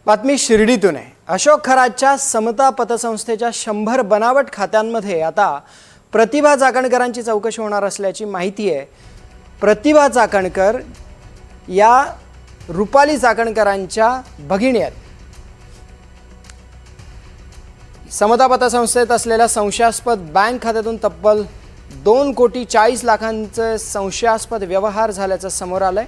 बातमी शिर्डीतून आहे। अशोक खरातच्या समता पतसंस्थेच्या 100 बनावट खात्यांमध्ये आता प्रतिभा चाकणकरांची चौकशी होणार असल्याची माहिती आहे। प्रतिभा चाकणकर या रुपाली चाकणकरांच्या भगिनी आहेत। समता पतसंस्थेत असलेल्या संशयास्पद बँक खात्यातून तब्बल 2,40,00,000चे संशयास्पद व्यवहार झाल्याचं समोर आलंय।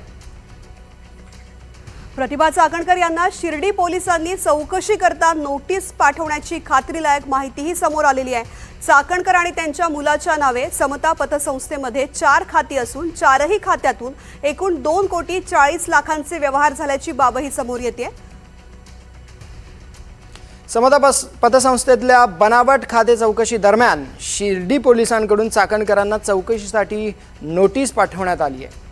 प्रतिभा चाकणकर यांना शिर्डी पोलिसांनी चौकशी करता नोटीस पाठवण्याची खात्रीलायक माहितीही समोर आलेली आहे। चाकणकर आणि त्यांच्या मुलाच्या नावे समता पतसंस्थेमध्ये 4 खाती असून 4ही खात्यातून एकूण 2,40,00,000चे व्यवहार झाल्याची बाबही समोर येते। समता पतसंस्थेतल्या बनावट खाते चौकशी दरम्यान शिर्डी पोलिसांकडून चाकणकरांना चौकशीसाठी नोटीस पाठवण्यात आली आहे।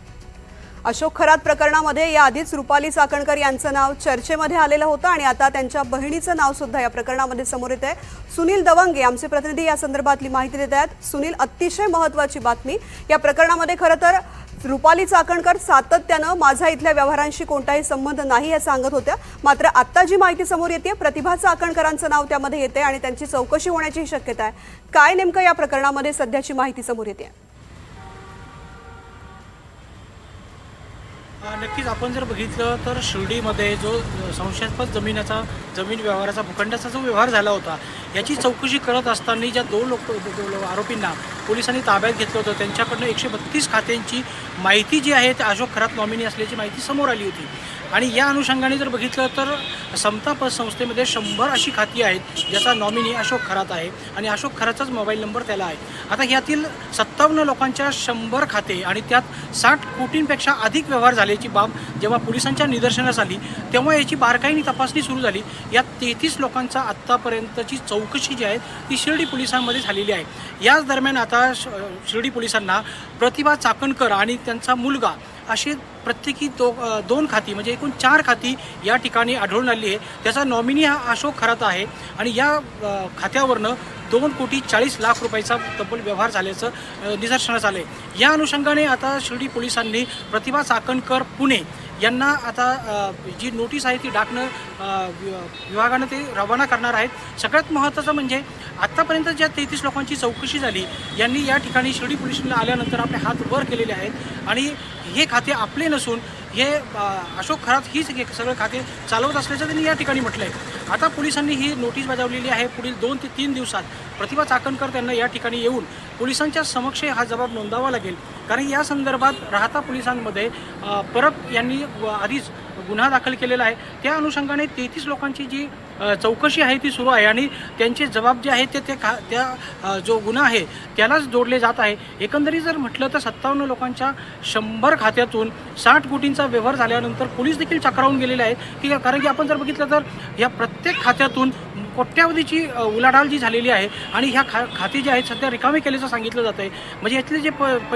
अशोक खरात प्रकरणामध्ये याआधीच रुपाली चाकणकर यांचं नाव चर्चेमध्ये आलेलं होतं आणि आता त्यांच्या बहिणीचं नाव सुद्धा या प्रकरणामध्ये समोर येत आहे। सुनील दवंगे आमचे प्रतिनिधी या संदर्भातली माहिती देत आहेत। सुनील, अतिशय महत्त्वाची बातमी या प्रकरणामध्ये खरं तर रुपाली चाकणकर सातत्यानं माझा इथल्या व्यवहारांशी कोणताही संबंध नाही हे सांगत होत्या, मात्र आता जी माहिती समोर येते प्रतिभा चाकणकरांचं नाव त्यामध्ये येते आणि त्यांची चौकशी होण्याची शक्यता आहे। काय नेमकं या प्रकरणामध्ये सध्याची माहिती समोर येते? नक्कीच आपण जर बघितलं तर शिर्डीमध्ये जो संशयास्पद जमीन व्यवहाराचा भूखंडाचा जो व्यवहार झाला होता याची चौकशी करत असताना ज्या दोन आरोपींना पोलिसांनी ताब्यात घेतलं होतं त्यांच्याकडनं 132 खात्यांची माहिती जी आहे ते अशोक खरात नॉमिनी असल्याची माहिती समोर आली होती। आणि या अनुषंगाने जर बघितलं तर समता पतसंस्थेमध्ये 100 अशी खाती आहेत ज्याचा नॉमिनी अशोक खरात आहे आणि अशोक खरातचाच मोबाईल नंबर त्याला आहे। आता यातील 57 लोकांच्या 100 खाते आणि त्यात 60 कोटींपेक्षा अधिक व्यवहार झाल्याची बाब जेव्हा पोलिसांच्या निदर्शनास आली तेव्हा याची बारकाईने तपासणी सुरू झाली। या 33 लोकांचा आत्तापर्यंतची चौकशी जी आहे ती शिर्डी पोलिसांमध्ये झालेली आहे। याच दरम्यान आता शिर्डी पोलिसांना प्रतिभा चाकणकर आणि त्यांचा मुलगा असे प्रत्येकी 2 खाती म्हणजे एकूण 4 खाती या ठिकाणी आढळून आली आहे। त्याचा नॉमिनी हा अशोक खरात आहे आणि या खात्यावरनं 2,40,00,000 रुपयाचा तब्बल व्यवहार झाल्याचं निदर्शनास आलं आहे। या अनुषंगाने आता शिर्डी पोलिसांनी प्रतिभा चाकणकर पुणे यांना आता जी नोटीस आहे ती डाकणं विभागानं ते रवाना करणार आहेत। सगळ्यात महत्त्वाचं म्हणजे आत्तापर्यंत ज्या 33 लोकांची चौकशी झाली यांनी या ठिकाणी शिर्डी पोलिसांना आल्यानंतर आपले हात वर केलेले आहेत आणि हे खाते आपले नसून हे अशोक खरात ही सगळे खाते चालवत असल्याचं त्यांनी या ठिकाणी म्हटलं आहे। आता पोलिसांनी ही नोटीस बजावलेली आहे। पुढील 2 ते 3 दिवसात प्रतिभा चाकणकर त्यांना या ठिकाणी येऊन पोलिसांच्या समक्ष हा जबाब नोंदवावा लागेल, कारण या संदर्भात राहता पोलिसांमध्ये परब यांनी आधीच गुन्हा दाखल केलेला आहे। त्या अनुषंगाने 33 लोकांची जी चौकशी आहे ती सुरू आहे आणि त्यांचे जबाब जे आहेत ते त्या जो गुन्हा आहे त्यालाच जोडले जात आहे। एकंदरीत जर म्हटलं तर 57 लोकांच्या 100 खात्यातून 60 कोटींचा व्यवहार झाल्यानंतर पोलीस देखील चक्रावून गेलेले आहेत की कारण की आपण जर बघितलं तर या प्रत्येक खात्यातून कोट्यावधीची उलाढाल जी झालेली आहे आणि ह्या खाती जी आहेत सध्या रिकामी केल्याचं सांगितलं जातं आहे। म्हणजे यातली जी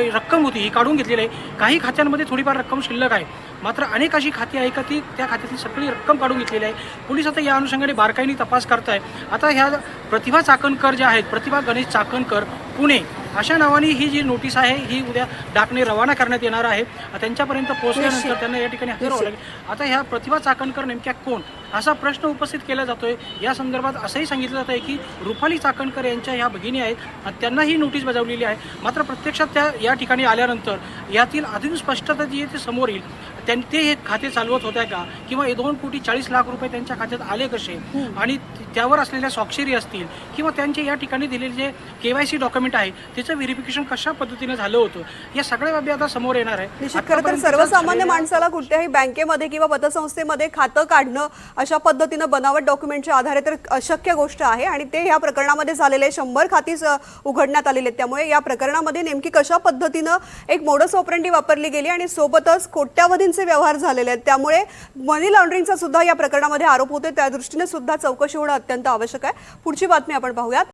रक्कम होती ही काढून घेतलेली आहे। काही खात्यांमध्ये थोडीफार रक्कम शिल्लक आहे, मात्र अनेक अशी खाती आहे का ती त्या खात्यातली सगळी रक्कम काढून घेतलेली आहे। पोलीस आता या अनुषंगाने बारकाईने तपास करत आहे। आता ह्या प्रतिभा चाकणकर ज्या आहेत, प्रतिभा गणेश चाकणकर पुणे अशा नावाने ही जी नोटीस आहे ही उद्या डाकने रवाना करण्यात येणार आहे। त्यांच्यापर्यंत पोहोचल्यानंतर त्यांना या ठिकाणी हजर व्हावं लागेल। आता ह्या प्रतिभा चाकणकर नेमक्या कोण असा प्रश्न उपस्थित केला जातोय। या संदर्भात असंही सांगितलं जात आहे की रुपाली चाकणकर यांच्या ह्या भगिनी आहेत त्यांना ही नोटीस बजावलेली आहे, मात्र प्रत्यक्षात त्या या ठिकाणी आल्यानंतर यातील अजून स्पष्टता जी आहे ती समोर येईल। ते हे खाते चालवत होत्या का किंवा 2,40,00,000 रुपये त्यांच्या खात्यात आले कसे आणि त्यावर असलेल्या स्वाक्षरी असतील किंवा त्यांचे या ठिकाणी दिलेले जे KYC डॉक्युमेंट आहे त्याचं व्हेरिफिकेशन कशा पद्धतीने झालं होतं या सगळ्या बाबी आता समोर येणार आहे। निश्चित खरं तर सर्वसामान्य माणसाला कुठल्याही बँकेमध्ये किंवा पतसंस्थेमध्ये खातं काढणं अशा पद्धतीनं बनावट डॉक्युमेंटच्या आधारे तर अशक्य गोष्ट आहे आणि ते या प्रकरणामध्ये झालेले 100 खातीच उघडण्यात आलेले। त्यामुळे या प्रकरणामध्ये नेमकी कशा पद्धतीनं एक मोडस ऑपरेंडी वापरली गेली आणि सोबतच कोट्यावधींचे व्यवहार झालेले आहेत, त्यामुळे मनी लॉन्ड्रिंगचा सुद्धा या प्रकरणामध्ये आरोप होते। त्या दृष्टीने सुद्धा चौकशी होणं अत्यंत आवश्यक आहे। पुढची बातमी आपण पाहूयात।